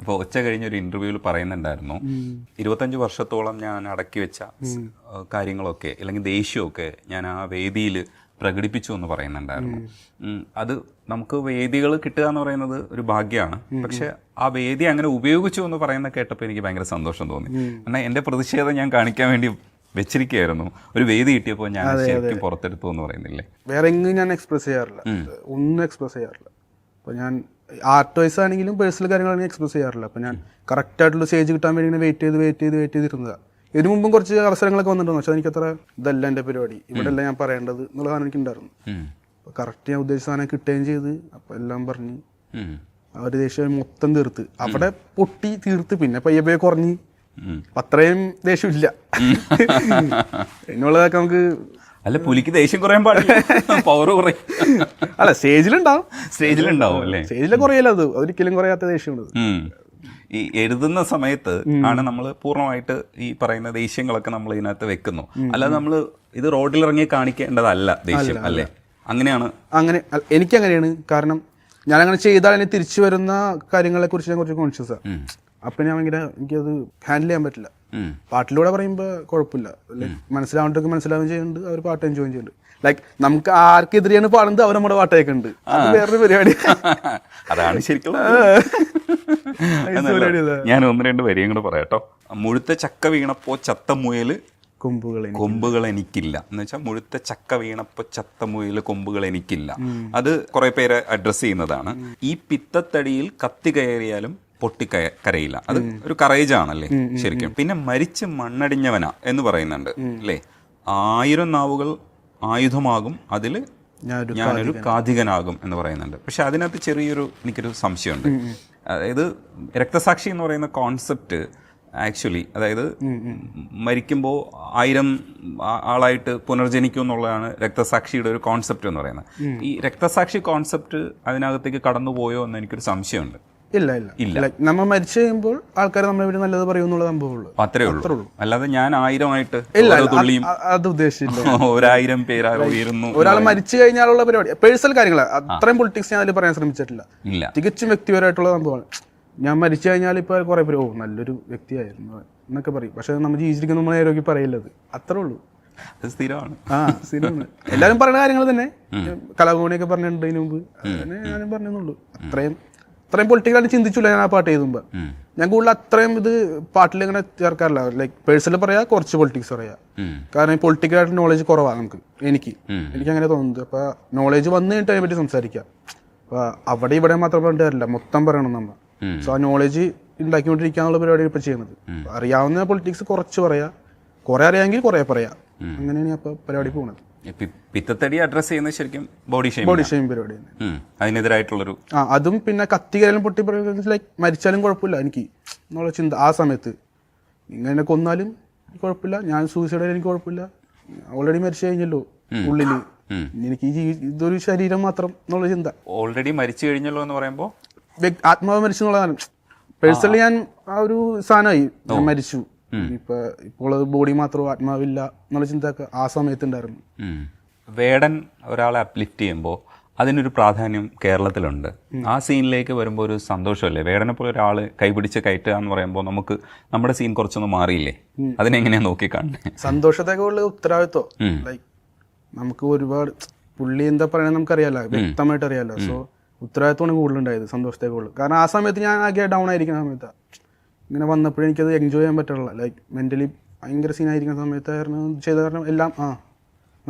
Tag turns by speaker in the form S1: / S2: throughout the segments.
S1: അപ്പോൾ ഉച്ച കഴിഞ്ഞൊരു ഇൻ്റർവ്യൂവിൽ പറയുന്നുണ്ടായിരുന്നു 25 വർഷത്തോളം ഞാൻ അടക്കി വെച്ച കാര്യങ്ങളൊക്കെ അല്ലെങ്കിൽ ദേഷ്യമൊക്കെ ഞാൻ ആ വേദിയിൽ പ്രകടിപ്പിച്ചു എന്ന് പറയുന്നുണ്ടായിരുന്നു. അത് നമുക്ക് വേദികൾ കിട്ടുക എന്ന് പറയുന്നത് ഒരു ഭാഗ്യമാണ്. പക്ഷെ ആ വേദി അങ്ങനെ ഉപയോഗിച്ചു എന്ന് പറയുന്ന കേട്ടപ്പോൾ എനിക്ക് ഭയങ്കര സന്തോഷം തോന്നി. കാരണം എൻ്റെ പ്രതിഷേധം ഞാൻ കാണിക്കാൻ വേണ്ടി വെച്ചിരിക്കുകയായിരുന്നു. ഒരു വേദി കിട്ടിയപ്പോൾ ഞാൻ ശരിക്കും പുറത്തെടുത്തു എന്ന് പറയുന്നില്ലേ.
S2: വേറെ എങ്ങും ഞാൻ എക്സ്പ്രസ് ചെയ്യാറില്ല, ഒന്നും എക്സ്പ്രസ് ചെയ്യാറില്ല. അപ്പോൾ ഞാൻ ആർട്ട് വൈസ് ആണെങ്കിലും പേഴ്സണൽ കാര്യങ്ങളാണെങ്കിൽ എക്സ്പ്രസ് ചെയ്യാറില്ല. അപ്പോൾ ഞാൻ കറക്റ്റായിട്ടുള്ള സ്റ്റേജ് കിട്ടാൻ വേണ്ടി ഇങ്ങനെ വെയിറ്റ് ചെയ്തിരുന്നതാണ്. ഇതിനു മുമ്പും കുറച്ച് അവസരങ്ങളൊക്കെ വന്നിട്ടുണ്ടോ, പക്ഷെ എനിക്കത്ര ഇതല്ല എൻ്റെ പരിപാടി, ഇവിടെ അല്ല ഞാൻ പറയേണ്ടത് എന്നുള്ള സാധനം എനിക്കുണ്ടായിരുന്നു. അപ്പോൾ കറക്റ്റ് ഞാൻ ഉദ്ദേശിച്ച സാധനം കിട്ടുകയും ചെയ്ത്. അപ്പോൾ എല്ലാം പറഞ്ഞ് ആ ഒരു ദേഷ്യം മൊത്തം തീർത്ത് അവിടെ പൊട്ടി തീർത്ത്. പിന്നെ പയ്യെ കുറഞ്ഞ് അത്രയും ദേഷ്യമില്ല. എന്നുള്ളതൊക്കെ നമുക്ക്
S1: അല്ല, പുലിക്ക് ദേഷ്യം കുറയാൻ പാടില്ല, പവർ കുറയും.
S2: അല്ല, സ്റ്റേജിലുണ്ടാവും
S1: അല്ലേ?
S2: സ്റ്റേജിലെ കുറയല്ല, അത് ഒരിക്കലും കുറയാത്ത ദേഷ്യമുണ്ട്.
S1: ഈ എഴുതുന്ന സമയത്ത് ആണ് നമ്മൾ പൂർണ്ണമായിട്ട് ഈ പറയുന്ന ദേഷ്യങ്ങളൊക്കെ നമ്മൾ ഇതിനകത്ത് വെക്കുന്നു. അല്ലാതെ നമ്മൾ ഇത് റോഡിലിറങ്ങി കാണിക്കേണ്ടതല്ല ദേഷ്യം, അല്ലേ? അങ്ങനെയാണ്.
S2: അങ്ങനെ എനിക്കങ്ങനെയാണ്. കാരണം ഞാനങ്ങനെ ചെയ്താൽ എനിക്ക് തിരിച്ചു വരുന്ന കാര്യങ്ങളെ കുറിച്ച് ഞാൻ കുറച്ച് കോൺഷ്യസാണ്. അപ്പം ഞാൻ ഭയങ്കര എനിക്കത് ഹാൻഡിൽ ചെയ്യാൻ പറ്റില്ല. പാട്ടിലൂടെ പറയുമ്പോൾ കുഴപ്പമില്ല, ലൈക്ക് മനസ്സിലാവേണ്ടതൊക്കെ മനസ്സിലാവുകയും ചെയ്യുന്നുണ്ട്, അവർ പാട്ട് എൻജോയ് ചെയ്യുന്നുണ്ട്. ലൈക്ക് നമുക്ക് ആർക്കെതിരെയാണ് പാടുന്നത് അവർ നമ്മുടെ പാട്ട് കേൾക്കുന്നുണ്ട്. അത് വേറൊരു പരിപാടി.
S1: അതാണ് ശരിക്കും. ഞാൻ 1-2 വരിയും കൂടെ പറയാട്ടോ. മുഴുത്ത ചക്ക വീണപ്പോ ചത്ത മുയല് കൊമ്പുകൾ എനിക്കില്ല എന്ന് വെച്ചാൽ, മുഴുത്ത ചക്ക വീണപ്പോ ചത്ത മുയല് കൊമ്പുകൾ എനിക്കില്ല. അത് കുറെ പേര് അഡ്രസ് ചെയ്യുന്നതാണ്. ഈ പിത്തത്തടിയിൽ കത്തി കയറിയാലും പൊട്ടിക്കരയില്ല. അത് ഒരു കറേജാണല്ലേ ശരിക്കും. പിന്നെ മരിച്ച് മണ്ണടിഞ്ഞവനാ എന്ന് പറയുന്നുണ്ട് അല്ലേ. 1000 നാവുകൾ ആയുധമാകും, അതിൽ ഞാനൊരു കാഥികനാകും എന്ന് പറയുന്നുണ്ട്. പക്ഷെ അതിനകത്ത് എനിക്കൊരു സംശയമുണ്ട്. അതായത് രക്തസാക്ഷി എന്ന് പറയുന്ന കോൺസെപ്റ്റ് ആക്ച്വലി, അതായത് മരിക്കുമ്പോൾ 1000 ആളായിട്ട് പുനർജനിക്കും എന്നുള്ളതാണ് രക്തസാക്ഷിയുടെ ഒരു കോൺസെപ്റ്റ് എന്ന് പറയുന്നത്. ഈ രക്തസാക്ഷി കോൺസെപ്റ്റ് അതിനകത്തേക്ക് കടന്നുപോയോ എന്ന് എനിക്കൊരു സംശയമുണ്ട്.
S2: ഇല്ല, നമ്മൾ മരിച്ചു കഴിയുമ്പോൾ ആൾക്കാർ നമ്മളെ വീട് നല്ലത് പറയും എന്നുള്ള സംഭവമുള്ളൂ.
S1: അത്രേ ഉള്ളൂ. അല്ലാതെ ഞാൻ 1000
S2: അത് ഉദ്ദേശിച്ചില്ല.
S1: 1000 പേര് ഉയരുന്നു.
S2: ഒരാൾ മരിച്ചു കഴിഞ്ഞാലുള്ള പരിപാടി പേഴ്സണൽ കാര്യങ്ങൾ, അത്രയും പൊളിറ്റിക്സ് ഞാൻ അതിൽ പറയാൻ ശ്രമിച്ചിട്ടില്ല. തികച്ചും വ്യക്തിപരമായിട്ടുള്ള സംഭവമാണ്. ഞാൻ മരിച്ചു കഴിഞ്ഞാൽ ഇപ്പൊ കുറെ പേര് നല്ലൊരു വ്യക്തിയായിരുന്നു എന്നൊക്കെ പറയും. പക്ഷെ നമ്മൾ ജീവിച്ചിരിക്കുന്ന നമ്മൾ നേരെ പറയില്ലത്. അത്രേ ഉള്ളൂ.
S1: സ്ഥിരമാണ്.
S2: സ്ഥിരമാണ്. എല്ലാവരും പറയുന്ന കാര്യങ്ങൾ തന്നെ. കലാഭവനിയൊക്കെ പറഞ്ഞിട്ടുണ്ട് ഇതിനു മുമ്പ്, അങ്ങനെ ഞാനും പറഞ്ഞെന്നുള്ളൂ. അത്രയും പൊളിറ്റിക്കലായിട്ട് ചിന്തിച്ചില്ല ഞാൻ ആ പാട്ട് എഴുതുമ്പോൾ. ഞാൻ കൂടുതൽ അത്രയും ഇത് പാട്ടിൽ ഇങ്ങനെ ചേർക്കാറില്ല. ലൈക്ക് പേഴ്സണൽ പറയാ, കുറച്ച് പൊളിറ്റിക്സ് പറയാ. കാരണം ഈ പൊളിറ്റിക്കലായിട്ട് നോളജ് കുറവാണ് എനിക്ക് അങ്ങനെ തോന്നുന്നത്. അപ്പൊ നോളജ് വന്നു കഴിഞ്ഞിട്ട് അതിനെ പറ്റി സംസാരിക്കാം. അപ്പൊ അവിടെ ഇവിടെ മാത്രം പറഞ്ഞിട്ട് കാര്യമില്ല, മൊത്തം പറയണം നമ്മൾ. സോ ആ നോളജ് ഉണ്ടാക്കിക്കൊണ്ടിരിക്കാനുള്ള പരിപാടിയാണ് ഇപ്പൊ ചെയ്യുന്നത്. അറിയാവുന്ന പൊളിറ്റിക്സ് കുറച്ച് പറയാ, കുറെ അറിയാമെങ്കിൽ കുറെ പറയാ. അങ്ങനെയാണ് അപ്പൊ പരിപാടി പോകുന്നത്.
S1: പിത്തത്തടി അഡ്രസ് ചെയ്യുന്നത് ശരിക്കും ബോഡി ഷെയിം
S2: പരിപാടി
S1: അതിനെതിരായിട്ടുള്ളൊരു.
S2: അതും പിന്നെ കത്തികരലും പൊട്ടി ലൈക്ക് മരിച്ചാലും കുഴപ്പമില്ല എനിക്ക് എന്നുള്ള ചിന്ത. ആ സമയത്ത് ഇങ്ങനെ കൊന്നാലും കുഴപ്പമില്ല, ഞാൻ സൂയിസൈഡ് എനിക്ക് കുഴപ്പമില്ല, ഓൾറെഡി മരിച്ചു കഴിഞ്ഞല്ലോ ഉള്ളില്, എനിക്ക് ഇതൊരു ശരീരം മാത്രം എന്നുള്ള ചിന്ത.
S1: ഓൾറെഡി മരിച്ചു കഴിഞ്ഞല്ലോ എന്ന് പറയുമ്പോൾ
S2: ആത്മാവ് മരിച്ചു എന്നുള്ളതാണ്. പേഴ്സണലി ഞാൻ ആ ഒരു സാധനമായി മരിച്ചു. ഇപ്പോൾ ബോഡി മാത്രമോ ആത്മാവില്ല എന്നുള്ള ചിന്തയൊക്കെ ആ സമയത്ത് ഉണ്ടായിരുന്നു.
S1: വേടൻ ഒരാളെ അപ്ലിഫ്റ്റ് ചെയ്യുമ്പോൾ അതിനൊരു പ്രാധാന്യം കേരളത്തിലുണ്ട്. ആ സീനിലേക്ക് വരുമ്പോൾ ഒരു സന്തോഷമല്ലേ? വേടനെ പോലെ ഒരാൾ കൈപിടിച്ച് കയറ്റുക എന്ന് പറയുമ്പോൾ നമുക്ക് നമ്മുടെ സീൻ കുറച്ചൊന്ന് മാറിയില്ലേ? അതിനെങ്ങനെയാ നോക്കിക്കാണുന്നത്?
S2: സന്തോഷത്തേക്കുള്ള ഉത്തരവാദിത്വം. ലൈക്ക് നമുക്ക് ഒരുപാട് പുള്ളി എന്താ പറയണത് നമുക്കറിയാലോ, വ്യക്തമായിട്ട് അറിയാലോ. സോ ഉത്തരവാദിത്വമാണ് കൂടുതലുണ്ടായത് സന്തോഷത്തേക്കുള്ള. കാരണം ആ സമയത്ത് ഞാൻ ആകെ ഡൗൺ ആയിരിക്കുന്ന സമയത്താണ് ഇങ്ങനെ വന്നപ്പോഴും എനിക്കത് എൻജോയ് ചെയ്യാൻ പറ്റുള്ള. ലൈക്ക് മെൻ്റലി ഭയങ്കര സീനായിരിക്കുന്ന സമയത്തായിരുന്നു ചെയ്ത. കാരണം എല്ലാം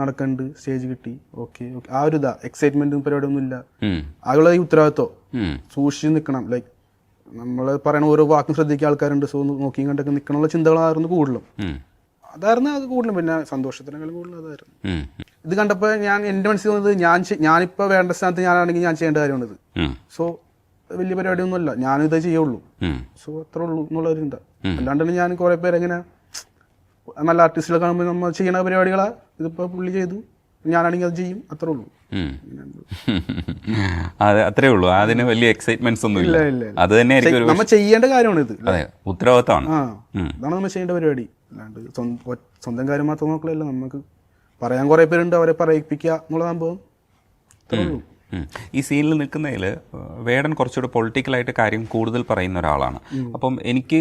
S2: നടക്കുന്നുണ്ട്, സ്റ്റേജ് കിട്ടി, ഓക്കെ ആ ഒരു എക്സൈറ്റ്മെന്റും പരിപാടിയൊന്നും ഇല്ല. ആകെയുള്ള ഈ ഉത്തരവാദിത്വം സൂക്ഷിച്ച് നിൽക്കണം. ലൈക്ക് നമ്മൾ പറയണ ഓരോ വാക്കും ശ്രദ്ധിക്കുക ആൾക്കാരുണ്ട്. സോ നോക്കിയും കണ്ടൊക്കെ നിൽക്കണമുള്ള ചിന്തകളായിരുന്നു കൂടുതലും. അതായിരുന്നു അത് കൂടുതലും. പിന്നെ സന്തോഷത്തിനേക്കാളും കൂടുതലും അതായിരുന്നു. ഇത് കണ്ടപ്പോൾ എൻ്റെ മനസ്സിൽ തോന്നുന്നത് ഞാനിപ്പോൾ വേണ്ട സ്ഥാനത്ത് ഞാനാണെങ്കിൽ ഞാൻ ചെയ്യേണ്ട കാര്യമാണിത്. സോ വലിയ പരിപാടിയൊന്നുമല്ല, ഞാനിതേ ചെയ്യുള്ളൂ. സോ അത്രേ ഉള്ളൂ എന്നുള്ള ഒരു ചിന്ത. അല്ലാണ്ടാണ് ഞാൻ കുറെ പേരെങ്ങനെ നല്ല ആർട്ടിസ്റ്റുകളെ കാണുമ്പോൾ നമ്മൾ ചെയ്യണ പരിപാടികളാ ഇതിപ്പോ പുള്ളി ചെയ്തു, ഞാനാണെങ്കിൽ അത് ചെയ്യും, അത്രേ ഉള്ളൂ.
S1: അത്രേ ഉള്ളൂ. അതിന് വലിയ എക്സൈറ്റ്മെന്റ്സ് ഒന്നും ഇല്ല. അത് തന്നെ
S2: നമ്മൾ ചെയ്യേണ്ട കാര്യമാണ് ഇത്.
S1: ഉത്തരവാദിത്തമാണ്.
S2: ഇതാണ് നമ്മൾ ചെയ്യേണ്ട പരിപാടി. അല്ലാണ്ട് സ്വന്തം കാര്യം മാത്രം നോക്കലല്ല. നമുക്ക് പറയാൻ കുറെ പേരുണ്ട്, അവരെ പറയിപ്പിക്കുക എന്നുള്ള സംഭവം അത്രേ ഉള്ളൂ.
S1: ഈ സീനിൽ നിൽക്കുന്നതിൽ വേടൻ കുറച്ചുകൂടെ പൊളിറ്റിക്കലായിട്ട് കാര്യം കൂടുതൽ പറയുന്ന ഒരാളാണ്. അപ്പം എനിക്ക്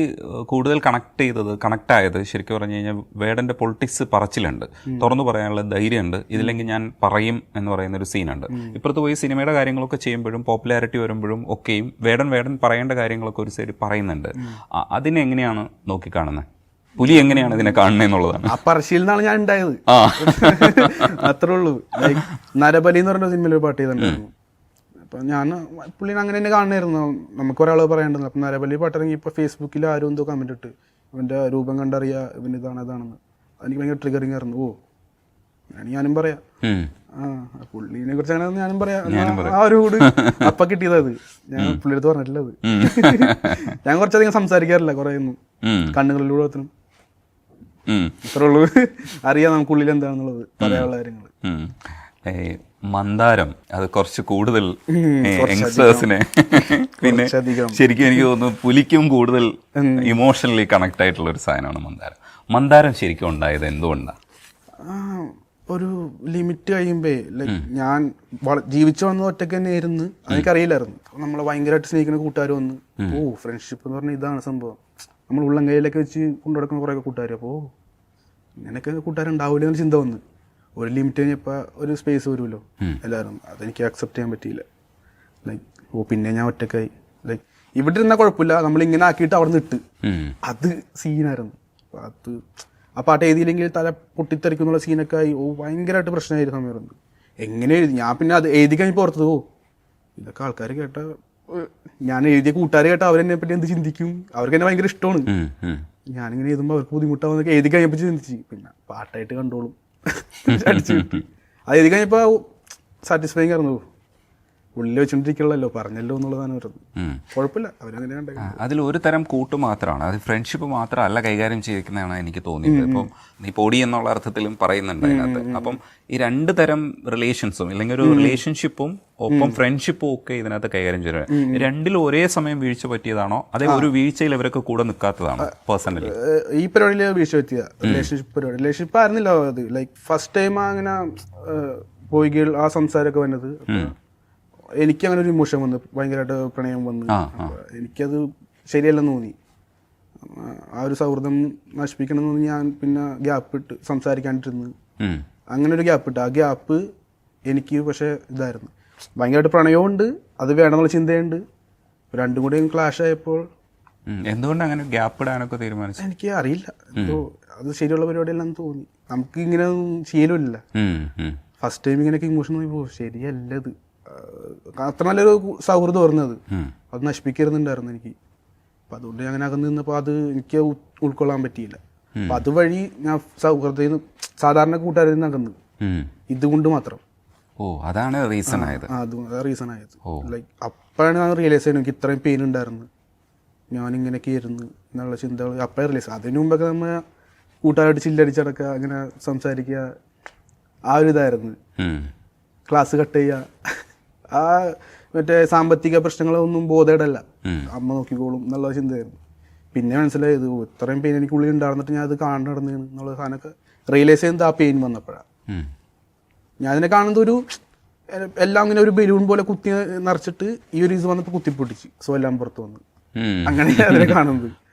S1: കൂടുതൽ കണക്ട് ആയത് ശരിക്കും പറഞ്ഞു കഴിഞ്ഞാൽ വേടൻ്റെ പൊളിറ്റിക്സ് പറച്ചിലുണ്ട്, തുറന്നു പറയാനുള്ള ധൈര്യമുണ്ട്, ഇതില്ലെങ്കിൽ ഞാൻ പറയും എന്ന് പറയുന്ന ഒരു സീനുണ്ട്. ഇപ്പുറത്ത് പോയി സിനിമയുടെ കാര്യങ്ങളൊക്കെ ചെയ്യുമ്പോഴും പോപ്പുലാരിറ്റി വരുമ്പോഴും ഒക്കെയും വേടൻ പറയേണ്ട കാര്യങ്ങളൊക്കെ ഒരു സൈഡ് പറയുന്നുണ്ട്. അതിനെ എങ്ങനെയാണ് നോക്കിക്കാണുന്നത്? പുലി എങ്ങനെയാണ് ഇതിനെ കാണുന്നതെന്നുള്ളതാണ്.
S2: ആ പറശ്ശിയിൽ നിന്നാണ് ഞാൻ ഉണ്ടായത്, അത്രേ ഉള്ളൂ. ലൈക്ക് നരബലി എന്ന് പറഞ്ഞ സിനിമയിൽ ഒരു പാട്ട് ചെയ്തിട്ടുണ്ടായിരുന്നു. അപ്പം ഞാൻ പുള്ളിനെ അങ്ങനെ തന്നെ കാണുമായിരുന്നു. നമുക്ക് ഒരാൾ പറയേണ്ടത്. അപ്പം നരബലി പാട്ടിറങ്ങി ഇപ്പോൾ ഫേസ്ബുക്കിൽ ആരും എന്തോ കമന്റ് ഇട്ട് ഇവൻ്റെ രൂപം കണ്ടറിയാം ഇവൻ ഇതാണെന്ന്. എനിക്ക് ഭയങ്കര ട്രിഗറിങ് ആയിരുന്നു. ഞാനും പറയാം പുള്ളിനെ കുറിച്ച് അങ്ങനെ ഞാനും പറയാം. ആ ഒരു കൂട് അപ്പൊ കിട്ടിയത് അത് ഞാൻ പുള്ളിയെടുത്ത് പറഞ്ഞിട്ടില്ല. അത് ഞാൻ കുറച്ചധികം സംസാരിക്കാറില്ല കുറെ ഒന്നും, കണ്ണുകളിലൂടെ ഇത്രേ ഉള്ളൂ. അറിയാം നമുക്ക് ഉള്ളിൽ എന്താണെന്നുള്ളത്, പറയാനുള്ള കാര്യങ്ങൾ.
S1: മന്ദാരം അത് കുറച്ച് കൂടുതൽ യങ്സ്റ്റേഴ്സിനെ പിന്നെ ശരിക്കും എനിക്ക് തോന്നുന്നു പുലിക്കും കൂടുതൽ ഇമോഷണലി കണക്ട് ആയിട്ടുള്ള ഒരു സാധനമാണ് മന്ദാരം ശരിക്കും ഉണ്ടായത് എന്തുകൊണ്ടാണ്?
S2: ഒരു ലിമിറ്റ് കഴിയുമ്പോ ലൈക്ക് ഞാൻ ജീവിച്ചു വന്നത് ഒറ്റയ്ക്ക് തന്നെ ആയിരുന്നു. എനിക്കറിയില്ലായിരുന്നു. നമ്മളെ ഭയങ്കരമായിട്ട് സ്നേഹിക്കുന്ന കൂട്ടുകാർ വന്ന് ഫ്രണ്ട്ഷിപ്പ് എന്ന് പറഞ്ഞാൽ ഇതാണ് സംഭവം. നമ്മൾ ഉള്ളം കയ്യിലൊക്കെ വെച്ച് കൊണ്ടുനടക്കുന്ന കുറേ കൂട്ടുകാർ. അപ്പോൾ ഇങ്ങനെയൊക്കെ കൂട്ടുകാരുണ്ടാവില്ല എന്നൊരു ചിന്ത വന്ന് ഒരു ലിമിറ്റ് കഴിഞ്ഞപ്പോൾ ഒരു സ്പേസ് വരുമല്ലോ എല്ലാവരും. അതെനിക്ക് അക്സെപ്റ്റ് ചെയ്യാൻ പറ്റിയില്ല. ലൈക്ക് പിന്നെ ഞാൻ ഒറ്റക്കായി. ലൈക്ക് ഇവിടെ ഇരുന്നാൽ കുഴപ്പമില്ല, നമ്മളിങ്ങനെ ആക്കിയിട്ട് അവിടെ നിന്ന് ഇട്ട് അത് സീനായിരുന്നു. അത് ആ പാട്ട് എഴുതിയില്ലെങ്കിൽ തല പൊട്ടിത്തെറിക്കുന്നുള്ള സീനൊക്കെ ആയി ഭയങ്കരമായിട്ട് പ്രശ്നമായിരുന്നു സമയത്ത്. എങ്ങനെ എഴുതി ഞാൻ പിന്നെ അത് എഴുതി കഴിഞ്ഞപ്പോൾ ഓർത്തത് ഇതൊക്കെ ആൾക്കാർ കേട്ട, ഞാൻ എഴുതിയ കൂട്ടുകാർ കേട്ട അവരെന്നെ പറ്റി എന്ത് ചിന്തിക്കും, അവർക്ക് എന്നെ ഭയങ്കര ഇഷ്ടമാണ്. ഞാനിങ്ങനെ എഴുതുമ്പോൾ അവർക്ക് ബുദ്ധിമുട്ടാവുന്നൊക്കെ എഴുതി കഴിഞ്ഞപ്പോൾ ചിന്തിച്ച് പിന്നെ പാട്ടായിട്ട് കണ്ടോളും അത് എഴുതി കഴിഞ്ഞപ്പോൾ സാറ്റിസ്ഫൈങ് ആയിരുന്നു. ഉള്ളിൽ വെച്ചോണ്ടിരിക്കണല്ലോ പറഞ്ഞല്ലോ എന്നുള്ളതാണ് വരുന്നത്. കുഴപ്പമില്ല, അവരങ്ങനെയാണ്.
S1: അതിൽ ഒരു തരം കൂട്ട് മാത്രമാണ്, അത് ഫ്രണ്ട്ഷിപ്പ് മാത്രമല്ല കൈകാര്യം ചെയ്തിരിക്കുന്നതാണ് എനിക്ക് തോന്നിയത്. ഇപ്പം നീ പൊടി എന്നുള്ള അർത്ഥത്തിലും പറയുന്നുണ്ട് അതിനകത്ത്. അപ്പം ഈ രണ്ട് തരം റിലേഷൻസും അല്ലെങ്കിൽ ഒരു റിലേഷൻഷിപ്പും ഒപ്പം ഫ്രണ്ട്ഷിപ്പും ഒക്കെ ഇതിനകത്ത് കൈകാര്യം ചെയ്യുന്നത്. രണ്ടിലും ഒരേ സമയം വീഴ്ച പറ്റിയതാണോ അതേ ഒരു വീഴ്ചയിൽ ഇവരൊക്കെ കൂടെ നിൽക്കാത്തതാണോ? പേഴ്സണലി
S2: ഈ പരിപാടിയിൽ വീഴ്ച പറ്റിയ റിലേഷൻഷിപ്പ് ആയിരുന്നില്ല അത്. ലൈക്ക് ഫസ്റ്റ് ടൈം അങ്ങനെ പോയി ആ സംസാരമൊക്കെ വന്നത്. എനിക്കങ്ങനെ ഒരു ഇമോഷൻ വന്നു, ഭയങ്കരമായിട്ട് പ്രണയം വന്നു. എനിക്കത് ശരിയല്ലെന്ന് തോന്നി. ആ ഒരു സൗഹൃദം നശിപ്പിക്കണമെന്ന് തോന്നി. ഞാൻ പിന്നെ ഗ്യാപ്പ് ഇട്ട് സംസാരിക്കാണ്ടിരുന്ന് അങ്ങനെ ഒരു ഗ്യാപ്പ് ഇട്ട്. ആ ഗ്യാപ്പ് എനിക്ക് പക്ഷേ ഇതായിരുന്നു, ഭയങ്കരമായിട്ട് പ്രണയമുണ്ട്, അത് വേണമെന്നുള്ള ചിന്തയുണ്ട്. രണ്ടും കൂടി ക്ലാഷ് ആയപ്പോൾ
S1: എന്തുകൊണ്ട് അങ്ങനെ ഗ്യാപ്പ് ഇടാനൊക്കെ തീരുമാനിച്ചു എനിക്ക്
S2: അറിയില്ല. അത് ശരിയുള്ള പരിപാടിയല്ലെന്ന് തോന്നി. നമുക്ക് ഇങ്ങനെ ശീലമില്ല. ഫസ്റ്റ് ടൈം ഇങ്ങനെയൊക്കെ ഇമോഷൻ തോന്നി ശരിയല്ലത്. അത്ര നല്ലൊരു സൗഹൃദം വരുന്നത് അത് നശിപ്പിക്കരുന്നുണ്ടായിരുന്നു എനിക്ക്. അപ്പം അതുകൊണ്ട് ഞാൻ അങ്ങനെ അകന്ന് നിന്നപ്പോൾ അത് എനിക്ക് ഉൾക്കൊള്ളാൻ പറ്റിയില്ല. അപ്പം അതുവഴി ഞാൻ സൗഹൃദത്തിൽ നിന്ന് സാധാരണ കൂട്ടുകാരിൽ നിന്ന് അകന്ന് ഇതുകൊണ്ട് മാത്രം.
S1: അതാണ് റീസൺ ആയത്.
S2: റീസൺ ആയത്. ലൈക്ക് അപ്പോഴാണ് ഞാൻ റിയലൈസ് ചെയ്യുന്നത് എനിക്ക് ഇത്രയും പെയിൻ ഉണ്ടായിരുന്നു, ഞാനിങ്ങനെയൊക്കെ ആയിരുന്നു എന്നുള്ള ചിന്തകൾ അപ്പോഴേ റിയലൈസ്. അതിനു മുമ്പൊക്കെ നമ്മൾ കൂട്ടുകാരായിട്ട് ചില്ലടിച്ചടക്കുക, അങ്ങനെ സംസാരിക്കുക, ആ ഒരു ഇതായിരുന്നു. ക്ലാസ് കട്ട് ചെയ്യുക, ആ മറ്റേ സാമ്പത്തിക പ്രശ്നങ്ങളൊന്നും ബോധേടല്ല, അമ്മ നോക്കിക്കോളും എന്നുള്ള ചിന്തയായിരുന്നു. പിന്നെ മനസ്സിലായത് ഇത്രയും പെയിൻ എനിക്കുള്ളിൽ ഉണ്ടായിരുന്നിട്ട് ഞാൻ അത് കാണാൻ നടന്നതാണ് എന്നുള്ള സാധനമൊക്കെ റിയലൈസ് ചെയ്യുന്നത് ആ പെയിൻ വന്നപ്പോഴാണ്. ഞാൻ അതിനെ കാണുന്നത് ഒരു എല്ലാം ഇങ്ങനെ ഒരു ബലൂൺ പോലെ കുത്തി നിറച്ചിട്ട് ഈ ഒരു ഇത് വന്നപ്പോൾ കുത്തിപ്പൊട്ടിച്ച് എല്ലാം പുറത്ത് വന്ന് അങ്ങനെ അതിനെ കാണുന്നത്.